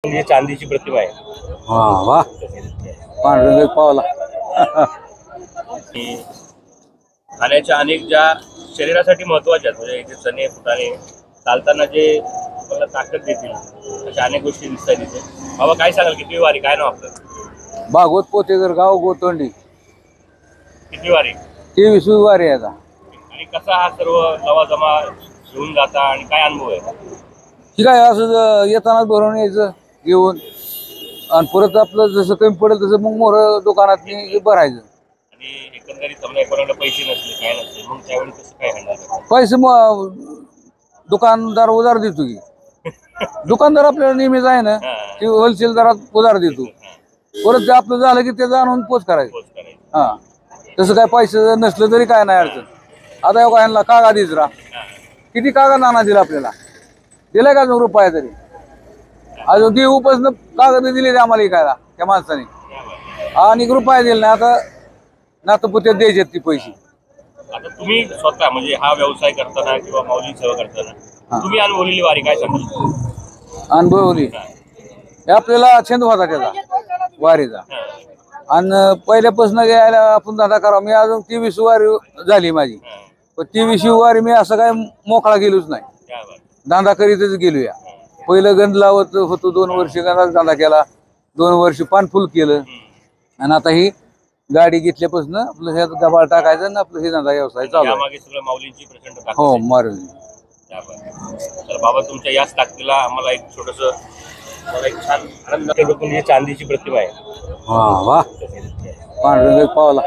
म्हणजे चांदीची प्रतिमा आहे। हा वा पांढरंग पावला खाण्याच्या अनेक ज्या शरीरासाठी महत्वाच्या आहेत, म्हणजे इथे चणे फुटाणे चालताना जे आपल्याला ताकद देतील अशा अनेक गोष्टी दिसतात इथे। बाबा काय सांगाल, किती वारी, काय नाव आपलं? भागवत पोतेकर गाव गोतंडी किती वारी? 23वी वारी आहे आता। आणि कसा हा सर्व लवाजमा घेऊन जाता आणि काय अनुभव आहे? ठीक आहे, असं येताना भरून यायचं घेऊन आणि परत आपलं जसं कमी पडेल तसं मग मोर दुकानात भरायचं। आणि एकंदरीत समजा कोणाला पैसे नसले काय नसले मग त्यावेळी कसं काय हँडल? पैसे मग दुकानदार उधार देतो की दुकानदार आपल्याला नेहमीच आहे ना, की होलसेल दरात उधार देतो। परत ते आपलं झालं की ते आणून पोच करायचं। हा तसं काय पैसे नसलं तरी काय नाही अडचण। आता एवढा ह्यांना कागद दिसरा किती कागद आणा दिला आपल्याला, दिलाय का रुपया तरी अजून ती उपासनं कागद दिले आम्हाला इकायला त्या माणसाने आणि रुपया दिला नाही। आता नातपुत्यात द्यायचे ती पैसे। आता तुम्ही स्वतः म्हणजे हा व्यवसाय करताना किंवा माऊली सेवा करताना तुम्ही अनुभवलेली वारी काय सांगाल? अनुभवली आपल्याला छंद होता त्याचा वारीचा आणि पहिल्यापासून घ्यायला आपण धंदा करावा। मी अजून 23वी वारी झाली माझी, पण 23वी वारी मी असं काय मोकळा गेलोच नाही, धंदा करीतच गेलो। या पहिलं गंध लावत होतो, 2 वर्ष गंधाचा धंदा केला, 2 वर्ष पानफुल केलं आणि आता ही गाडी घेतल्यापासून आपलं हे गबाळ टाकायचं ना आपलं हे धंदा व्यवसाय चालू आहे। सगळं माऊलींची प्रचंड ताकद हो आहे। मारून तर बाबा तुमच्या याच ताकदीला आम्हाला एक छोटस मला एक छान आनंद म्हणजे चांदीची प्रतिमा आहे। हा वा पांढरंग पावला